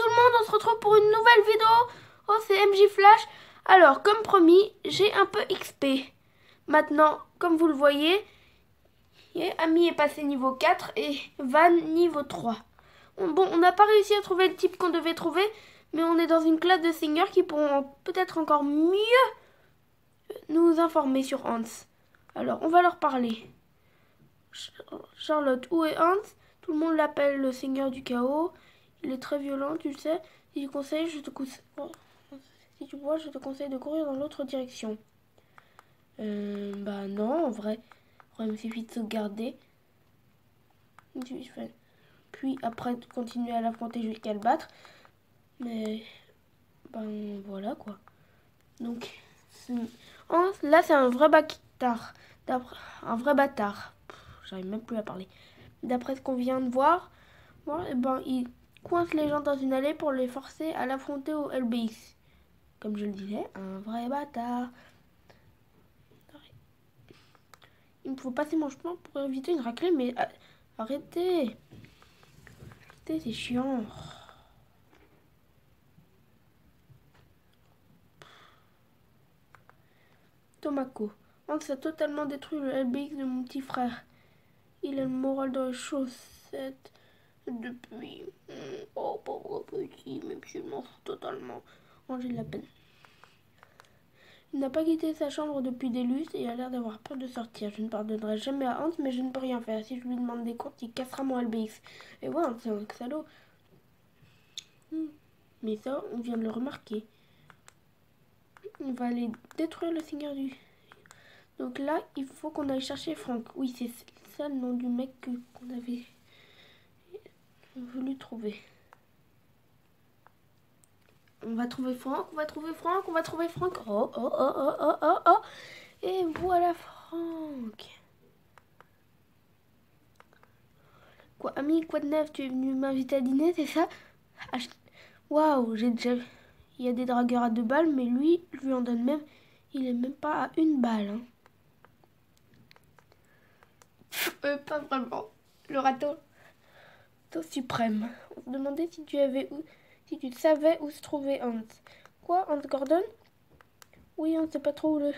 tout le monde, on se retrouve pour une nouvelle vidéo. Oh, c'est MJ Flash. Alors, comme promis, j'ai un peu XP. Maintenant, comme vous le voyez, Ami est passé niveau 4 et Van niveau 3. Bon, on n'a pas réussi à trouver le type qu'on devait trouver, mais on est dans une classe de seigneurs qui pourront peut-être encore mieux nous informer sur Hans. Alors, on va leur parler. Charlotte, où est Hans? Tout le monde l'appelle le seigneur du chaos. Il est très violent, tu le sais. Si tu conseilles, si tu vois, je te conseille de courir dans l'autre direction. Bah non, en vrai. Il me suffit de sauvegarder. Puis après, continuer à l'affronter jusqu'à le battre. Mais, ben voilà quoi. Donc, là c'est un vrai bâtard. Un vrai bâtard. J'arrive même plus à parler. D'après ce qu'on vient de voir, il coince les gens dans une allée pour les forcer à l'affronter au LBX. Comme je le disais, un vrai bâtard. Il me faut passer mon chemin pour éviter une raclée, mais arrêtez. Arrêtez, c'est chiant. Tomako. Hans a totalement détruit le LBX de mon petit frère. Il a le moral dans les chaussettes depuis. Oh, pauvre petit, même s'il m'en fout totalement. Oh, j'ai de la peine. Il n'a pas quitté sa chambre depuis des lustres et a l'air d'avoir peur de sortir. Je ne pardonnerai jamais à Hans, mais je ne peux rien faire. Si je lui demande des comptes, il cassera mon LBX. Et ouais, c'est un salaud. Mais ça, on vient de le remarquer. On va aller détruire le seigneur du... Donc là, il faut qu'on aille chercher Franck. Oui, c'est ça le nom du mec qu'on avait voulu trouver. On va trouver Franck, on va trouver Franck, on va trouver Franck. Oh, oh, oh, oh, oh, oh, oh. Et voilà Franck. Quoi, ami, quoi de neuf? Tu es venu m'inviter à dîner, c'est ça? Waouh, j'ai déjà... Il y a des dragueurs à 2 balles, mais lui en donne même... Il est même pas à 1 balle, hein. Pas vraiment. Le râteau suprême. On se demandait si tu savais où se trouvait Hans. Quoi, Hans Gordon? Oui, on ne sait pas trop où le...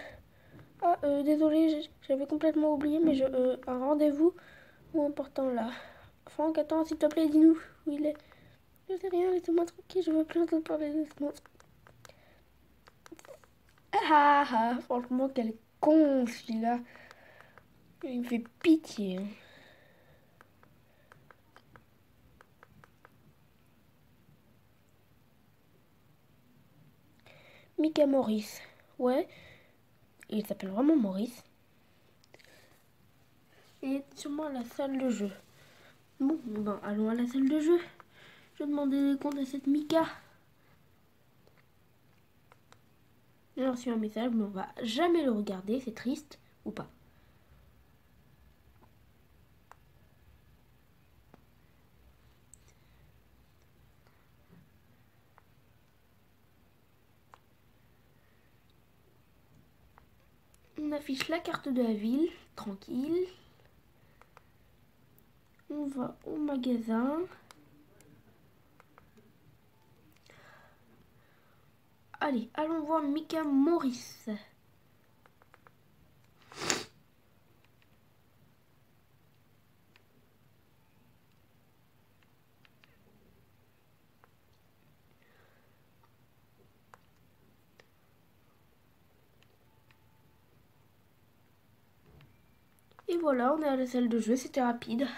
Ah, désolé, j'avais complètement oublié, mais un rendez-vous ou important là. Franck, attends, s'il te plaît, dis-nous où il est. Je sais rien, laissez-moi tranquille, je veux plus entendre parler de ce monde. Ah ah, franchement, quel con celui-là. Il me fait pitié. Hein. Mika Maurice. Ouais, il s'appelle vraiment Maurice. Il est sûrement à la salle de jeu. Bon, ben, allons à la salle de jeu. Je vais demander des comptes à cette Mika. J'ai reçu un message, mais on va jamais le regarder, c'est triste, ou pas. On affiche la carte de la ville, tranquille. On va au magasin. Allez, allons voir Mika Maurice. Et voilà, on est à la salle de jeu, c'était rapide.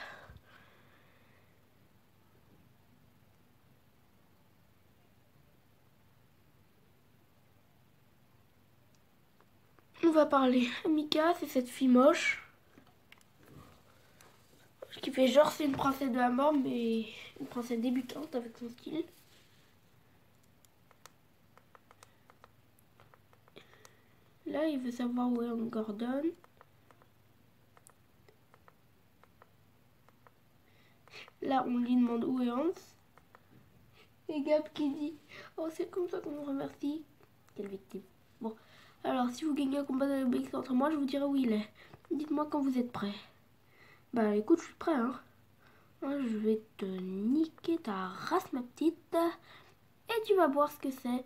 On va parler à Mika, c'est cette fille moche. Qui fait genre c'est une princesse de la mort, mais une princesse débutante avec son style. Là, il veut savoir où est Gordon. Là, on lui demande où est Hans. Et Gab qui dit « Oh, c'est comme ça qu'on nous remercie. » Quelle victime. Bon, alors si vous gagnez un combat de BX entre moi, je vous dirai où il est. Dites-moi quand vous êtes prêts. Bah écoute, je suis prêt, hein. Je vais te niquer ta race, ma petite. et tu vas voir ce que c'est.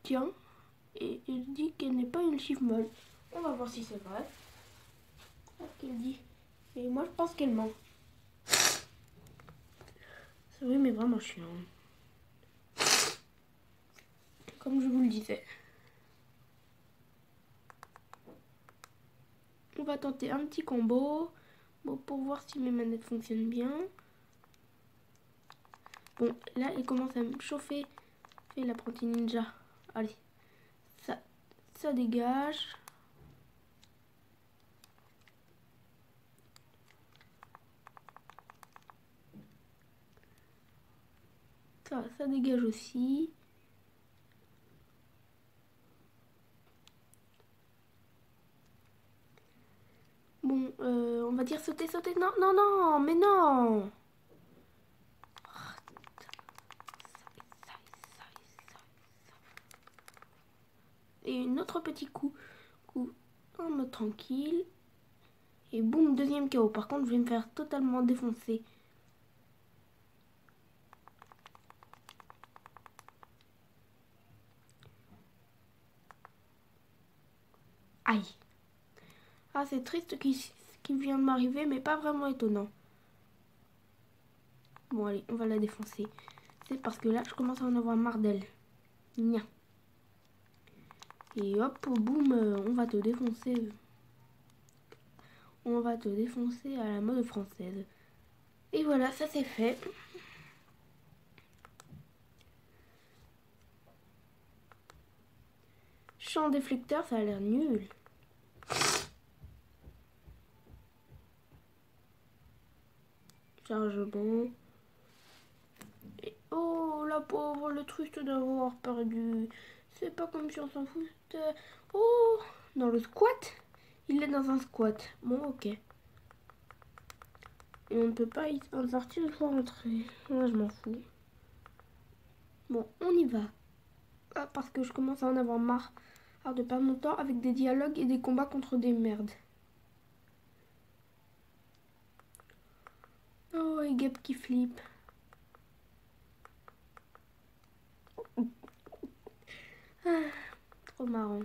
Tiens, et elle dit qu'elle n'est pas une chiffre molle. On va voir si c'est vrai. Qu'elle dit. Et moi je pense qu'elle ment. C'est vrai, mais vraiment chiant. Comme je vous le disais. On va tenter un petit combo. Bon, pour voir si mes manettes fonctionnent bien. Bon, là, il commence à me chauffer. Fais l'apprenti ninja. Allez. Ça dégage. Ça dégage aussi. Bon, on va dire sauter, sauter. Non, non, non, mais non. Et un autre petit coup en mode tranquille. Et boum, deuxième KO. Par contre, je vais me faire totalement défoncer. Aïe. Ah, c'est triste ce qui vient de m'arriver, mais pas vraiment étonnant. Bon, allez, on va la défoncer. C'est parce que là, je commence à en avoir marre d'elle. Nia. Et hop, boum, on va te défoncer. On va te défoncer à la mode française. Et voilà, ça c'est fait. Champ déflecteur, ça a l'air nul. Chargement. Et oh, la pauvre, le triste d'avoir perdu. C'est pas comme si on s'en foutait. Oh, dans le squat. Il est dans un squat. Bon, ok. Et on ne peut pas y en sortir, il faut rentrer. Moi, je m'en fous. Bon, on y va. Ah, parce que je commence à en avoir marre. Alors de perdre mon temps avec des dialogues et des combats contre des merdes. Oh, et Gap qui flippe. Ah, trop marrant.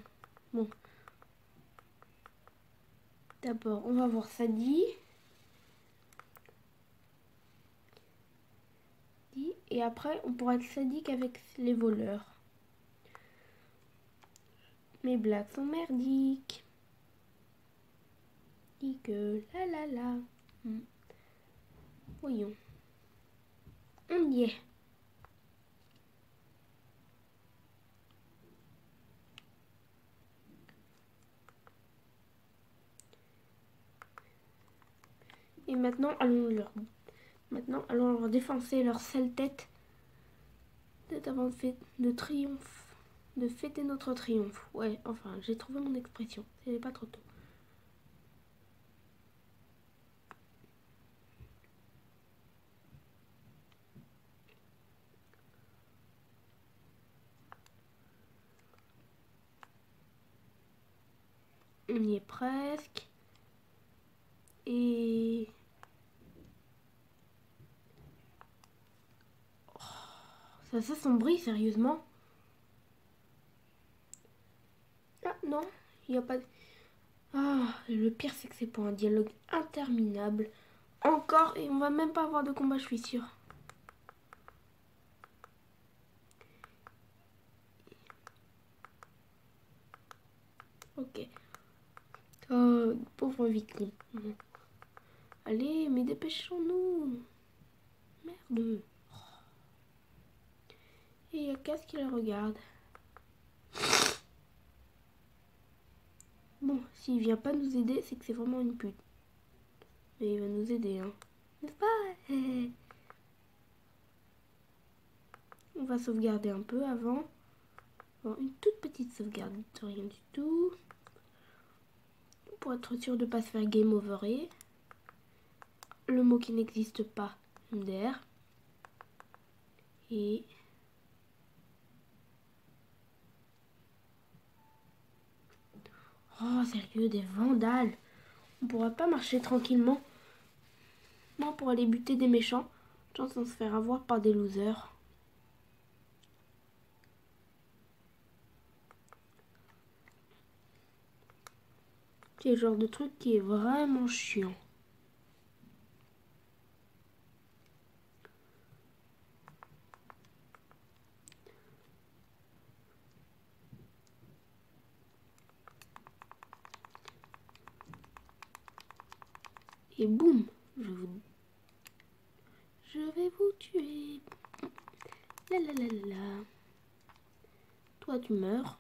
Bon. D'abord, on va voir Sadie. Et après, on pourra être sadique avec les voleurs. Mes blagues sont merdiques. Dis que la la la. Voyons. On y est. Et maintenant, allons leur défoncer leur sale tête. Peut-être avant de triomphe. De fêter notre triomphe. Ouais, enfin, j'ai trouvé mon expression. C'est pas trop tôt. On y est presque. Et... oh, ça s'assombrit, sérieusement. Ah non, il n'y a pas... Ah, le pire c'est que c'est pour un dialogue interminable. Encore, et on va même pas avoir de combat, je suis sûre. Ok. Oh, pauvre victime. Allez, mais dépêchons-nous. Merde. Et il y a Cass qui la regarde. Bon, s'il vient pas nous aider, c'est que c'est vraiment une pute. Mais il va nous aider, hein. N'est-ce pas? On va sauvegarder un peu avant. Bon, une toute petite sauvegarde, rien du tout. Pour être sûr de ne pas se faire game overer. Le mot qui n'existe pas, MDR. Et... oh, sérieux, des vandales. On pourra pas marcher tranquillement. Non, pour aller buter des méchants. Chance de se faire avoir par des losers. C'est le genre de truc qui est vraiment chiant. Et boum, je vais vous tuer. La la la la la. Toi tu meurs.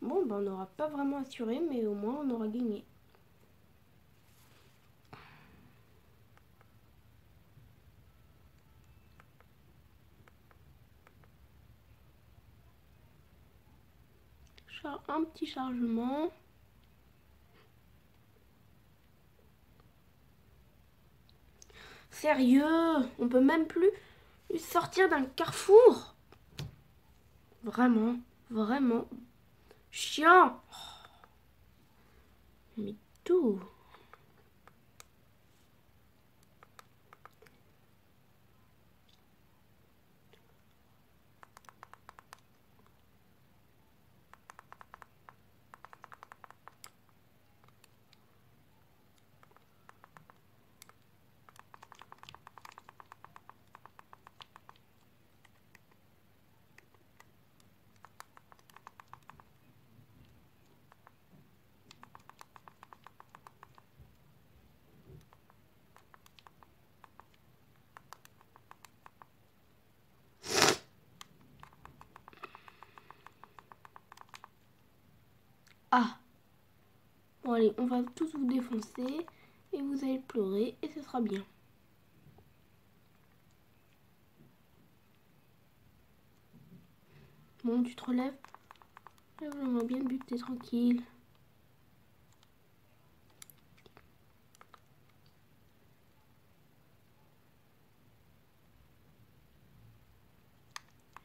Bon, ben on n'aura pas vraiment assuré, mais au moins on aura gagné. Un petit chargement. Sérieux, on peut même plus sortir d'un carrefour. Vraiment, vraiment chiant. Mais tout. Ah. Bon allez, on va tous vous défoncer et vous allez pleurer et ce sera bien. Bon, tu te relèves. J'aimerais bien te buter tranquille.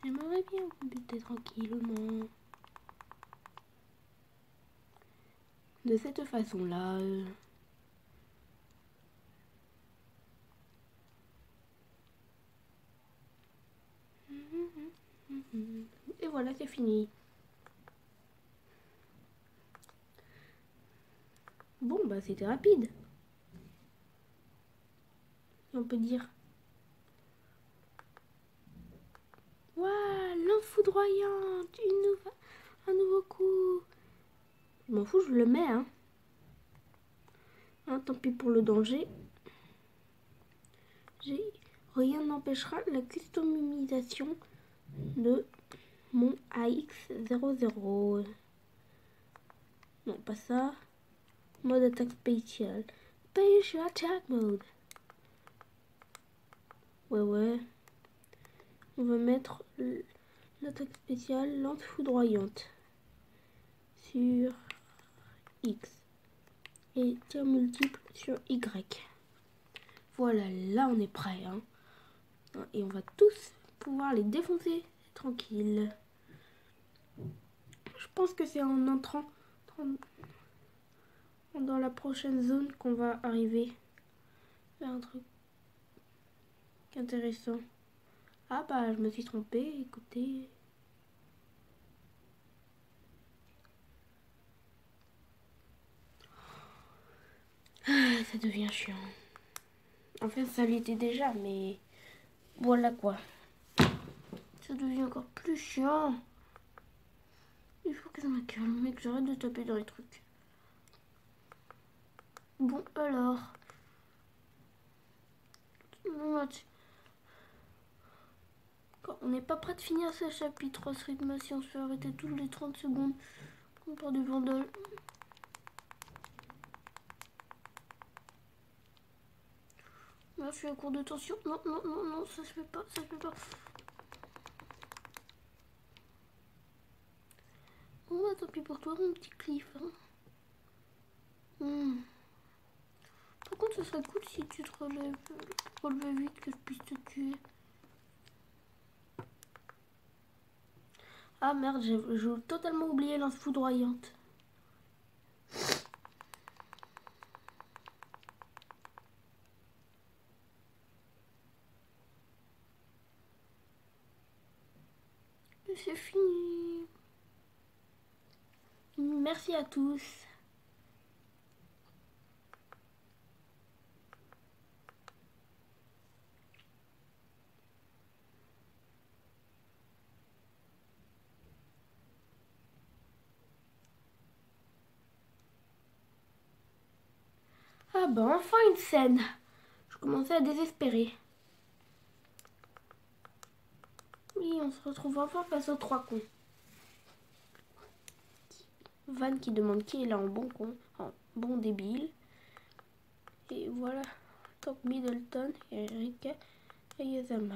J'aimerais bien vous buter tranquillement. De cette façon-là. Et voilà, c'est fini. Bon, bah c'était rapide. On peut dire. Waouh, lance foudroyante, un nouveau coup. Je m'en fous, je le mets, hein. Tant pis pour le danger. Rien n'empêchera la customisation de mon AX00. Non, pas ça. Mode attaque spéciale. Special attack mode. Ouais. On va mettre l'attaque spéciale lance foudroyante sur X et tir multiple sur Y. Voilà, là on est prêt, hein. Et on va tous pouvoir les défoncer tranquille. Je pense que c'est en entrant dans la prochaine zone qu'on va arriver vers un truc intéressant. Ah bah je me suis trompée, écoutez. Ah, ça devient chiant. En fait ça l'était déjà, mais voilà quoi. Ça devient encore plus chiant. Il faut que je me calme et que j'arrête de taper dans les trucs. Bon alors. On n'est pas prêt de finir ce chapitre à ce rythme si on se fait arrêter toutes les 30 secondes. On part du vandal. Là, je suis à court de tension. Non, ça se fait pas, Bon, bah, tant pis pour toi, mon petit Cliff. Hein. Par contre, ce serait cool si tu te relevais vite, que je puisse te tuer. Ah merde, j'ai totalement oublié lance foudroyante. C'est fini. Merci à tous. Ah bah enfin une scène. Je commençais à désespérer. Oui, on se retrouve enfin face aux 3 cons. Van qui demande qui est là en bon con, en bon débile. Et voilà, Top Middleton et Erika Ayazama.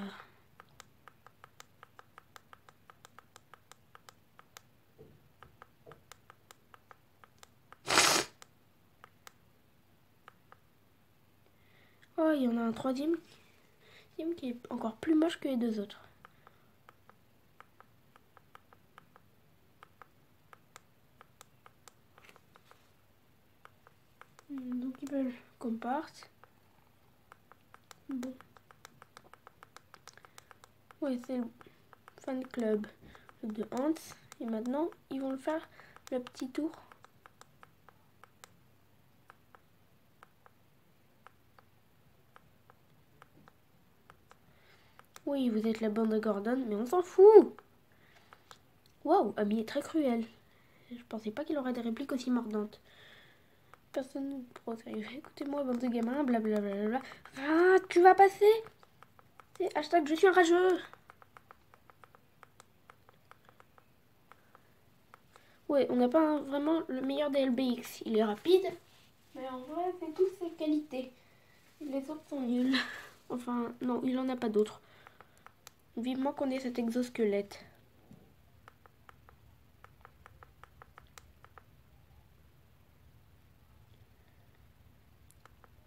Oh, il y en a un troisième qui est encore plus moche que les 2 autres. Donc ils veulent qu'on parte. Bon. Ouais, c'est le fan club de Hans. Et maintenant, ils vont le faire le petit tour. Oui, vous êtes la bande de Gordon, mais on s'en fout. Waouh, Amy est très cruel. Je pensais pas qu'il aurait des répliques aussi mordantes. Personne ne pourra s'arriver. Écoutez-moi, bande de gamins, blablabla. Ah, tu vas passer? C'est hashtag je suis un rageux. Ouais, on n'a pas vraiment le meilleur des LBX. Il est rapide, mais en vrai, c'est toutes ses qualités. Les autres sont nuls. Enfin, non, il en a pas d'autres. Vivement qu'on ait cet exosquelette.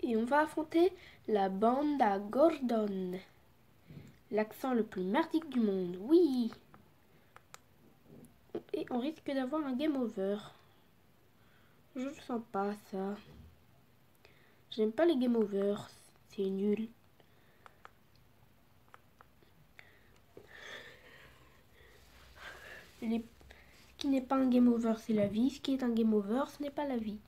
Et on va affronter la bande à Gordon. L'accent le plus merdique du monde, oui. Et on risque d'avoir un game over. Je le sens pas, ça. J'aime pas les game over. C'est nul. Ce qui n'est pas un game over, c'est la vie. Ce qui est un game over, ce n'est pas la vie.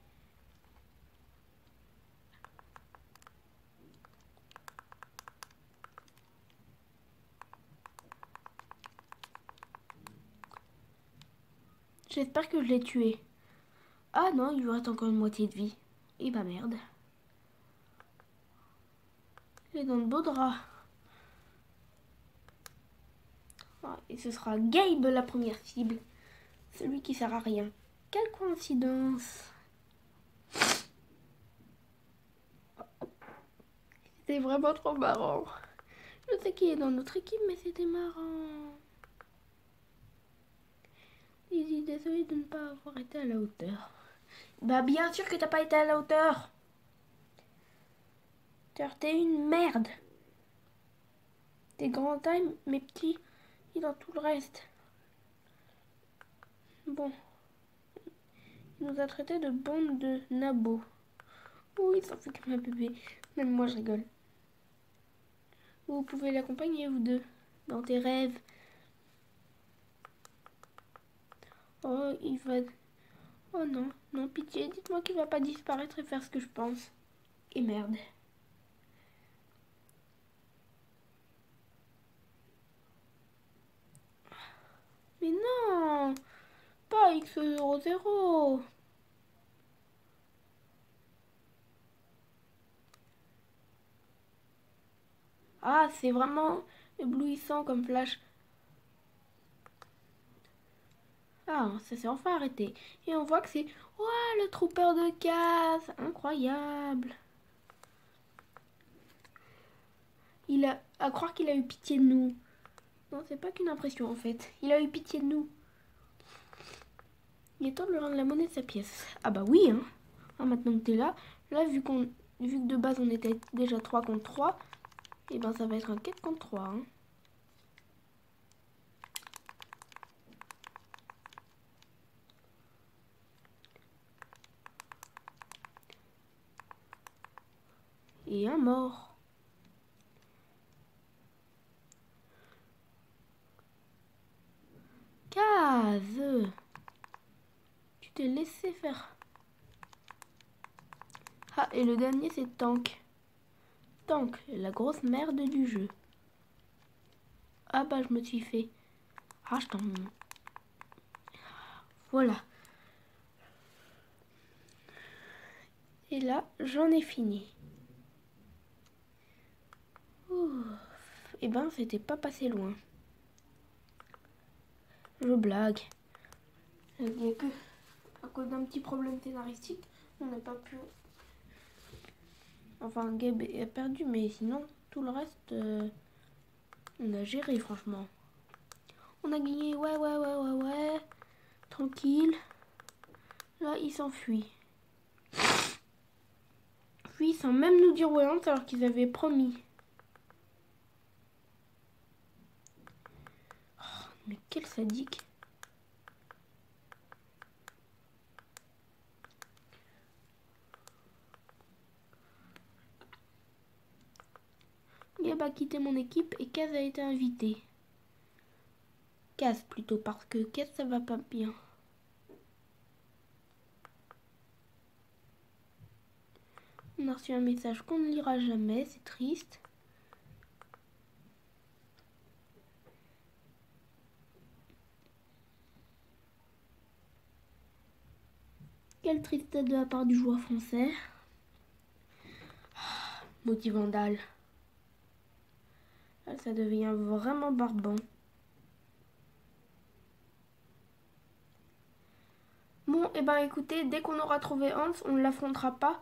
J'espère que je l'ai tué. Ah non, il lui reste encore une moitié de vie. Et bah merde. Il est dans de beaux draps. Ah, et ce sera Gabe la première cible. Celui qui sert à rien. Quelle coïncidence. C'était vraiment trop marrant. Je sais qu'il est dans notre équipe, mais c'était marrant. Lizzie, désolée de ne pas avoir été à la hauteur. Bah bien sûr que t'as pas été à la hauteur. T'es une merde. T'es grand time, mais petit, et dans tout le reste. Bon. Il nous a traité de bande de nabos. Oui, il s'en fout comme un bébé. Même moi, je rigole. Vous pouvez l'accompagner, vous deux, dans tes rêves. Oh, il va... Oh non, non, pitié, dites-moi qu'il va pas disparaître et faire ce que je pense. Et merde. Mais non, pas X00. Ah, c'est vraiment éblouissant comme flash. Ah, ça s'est enfin arrêté. Et on voit que c'est... Ouah, le trooper de casse. Incroyable. Il a... À croire qu'il a eu pitié de nous. Non, c'est pas qu'une impression en fait. Il a eu pitié de nous. Il est temps de lui rendre la monnaie de sa pièce. Ah bah oui, hein. Hein, maintenant que tu es là, vu que de base on était déjà 3 contre 3, et ben ça va être un 4 contre 3. Hein. Et un mort. Case. Tu t'es laissé faire. Ah, et le dernier c'est Tank. Tank, la grosse merde du jeu. Ah bah je me suis fait. Ah je t'en... Voilà. Et là, j'en ai fini. Et ben, c'était pas passé loin. Je blague. Bien que, à cause d'un petit problème scénaristique, on n'a pas pu... Enfin, Gabe a perdu, mais sinon, tout le reste, on a géré, franchement. On a gagné, ouais. Tranquille. Là, il s'enfuit. Puis, sans même nous dire ouais, alors qu'ils avaient promis. Oh, mais quel sadique. Gab a quitté mon équipe et Kaz a été invité. Kaz plutôt, parce que Kaz ça va pas bien. On a reçu un message qu'on ne lira jamais, c'est triste. Quelle tristesse de la part du joueur français. Maudit Vandal. Là, ça devient vraiment barbant. Bon, et ben écoutez, dès qu'on aura trouvé Hans, on ne l'affrontera pas.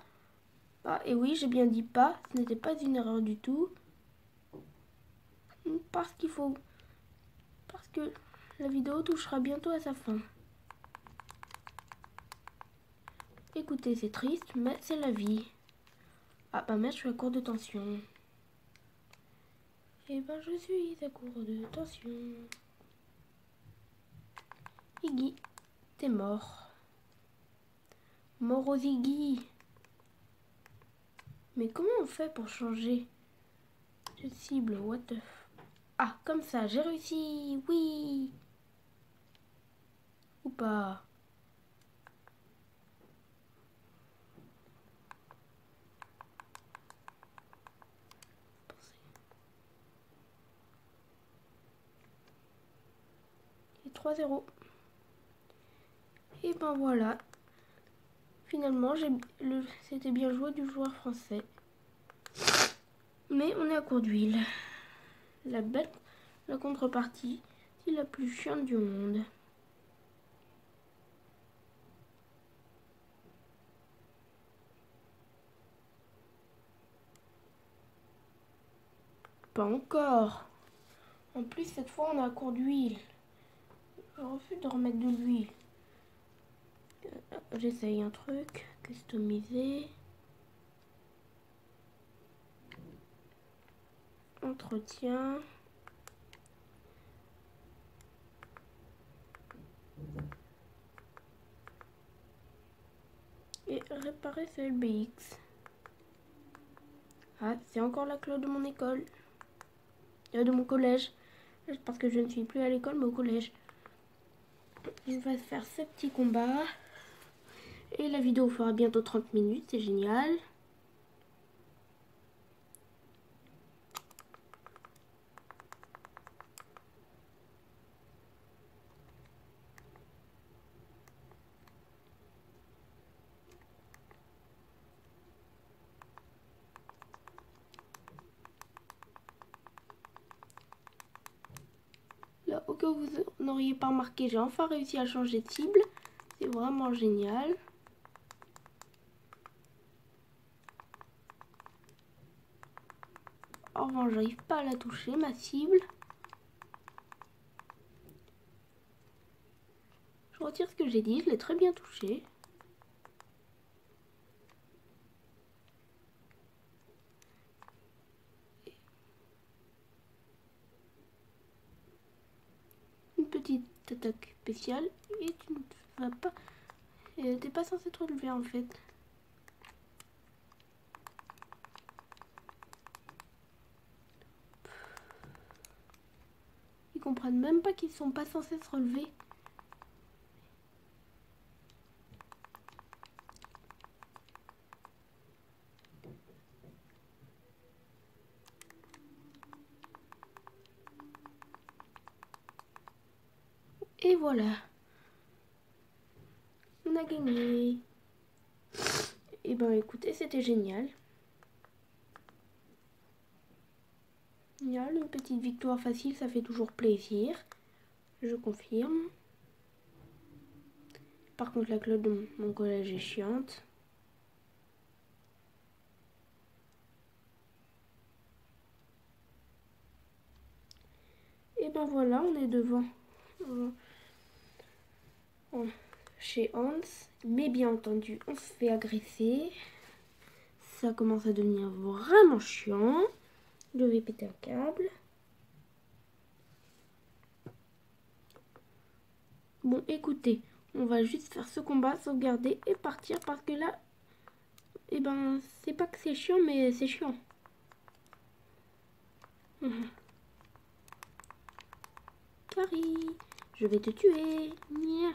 Ah, et oui, j'ai bien dit pas, ce n'était pas une erreur du tout. Parce qu'il faut... Parce que la vidéo touchera bientôt à sa fin. Écoutez, c'est triste, mais c'est la vie. Ah bah merde, je suis à court de tension. Et ben je suis à court de tension. Iggy, t'es mort. Mort aux Iggy. Mais comment on fait pour changer de cible? What the... Ah, comme ça, j'ai réussi. Oui. Ou pas. Et 3-0. Et ben voilà. Finalement, c'était bien joué du joueur français. Mais on est à court d'huile. La contrepartie, c'est la plus chiante du monde. Pas encore. En plus, cette fois, on est à court d'huile. Je refuse de remettre de l'huile. J'essaye un truc. Customiser. Entretien. Et réparer ce LBX. Ah, c'est encore la clé de mon école. De mon collège. Parce que je ne suis plus à l'école, mais au collège. On va faire ce petit combat. Et la vidéo fera bientôt 30 minutes, c'est génial. Là, au cas où vous n'auriez pas remarqué, j'ai enfin réussi à changer de cible. C'est vraiment génial. En revanche, j'arrive pas à la toucher, ma cible. Je retire ce que j'ai dit, je l'ai très bien touché. attaque spéciale et tu ne vas pas... T'es pas censé te relever en fait. Ils comprennent même pas qu'ils sont pas censés se relever. Et voilà. On a gagné. Et ben écoutez, c'était génial. Génial, une petite victoire facile, ça fait toujours plaisir. Je confirme. Par contre, la cloche de mon collège est chiante. Et ben voilà, on est devant. Chez Hans. Mais bien entendu, on se fait agresser. Ça commence à devenir vraiment chiant. Je vais péter un câble. Bon, écoutez, on va juste faire ce combat, sauvegarder et partir parce que là, eh ben, c'est pas que c'est chiant, mais c'est chiant. Carrie, je vais te tuer. Nya.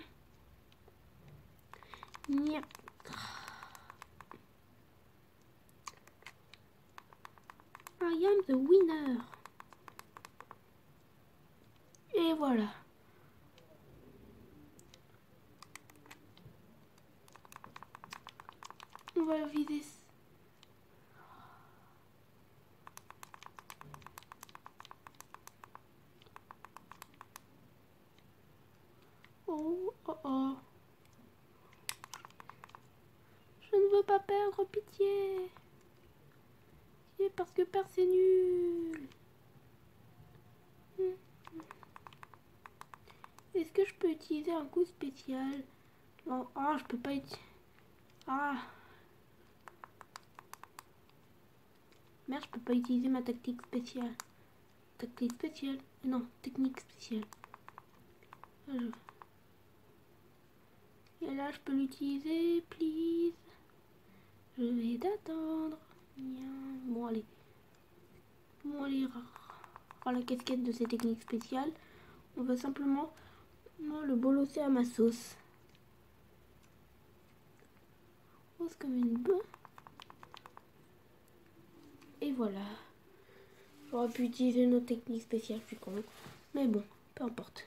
Nya. I am the winner. Et voilà. On va viser. Oh, oh, oh. Je ne veux pas perdre, pitié. C'est parce que perdre c'est nul. Est-ce que je peux utiliser un coup spécial? Non, ah, je peux pas utiliser. Ah. Merde, je peux pas utiliser ma tactique spéciale. Tactique spéciale. Non, technique spéciale. Et là, je peux l'utiliser, please. Je vais d'attendre. Bon, allez. Bon, allez. Oh, la casquette de ces techniques spéciales. On va simplement le bolosser à ma sauce. Oh, c'est comme une bonne. Et voilà. J'aurais pu utiliser nos techniques spéciales, je suis con. Mais bon, peu importe.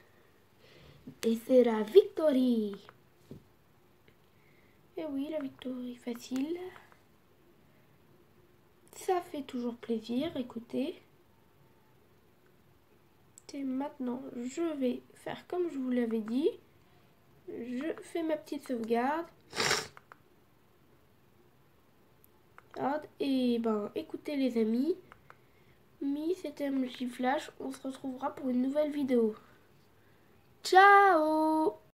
Et c'est la victoire. Et oui, la victoire facile. Ça fait toujours plaisir, écoutez. Et maintenant, je vais faire comme je vous l'avais dit. Je fais ma petite sauvegarde. Et ben, écoutez les amis. C'était MJ Flash. On se retrouvera pour une nouvelle vidéo. Ciao!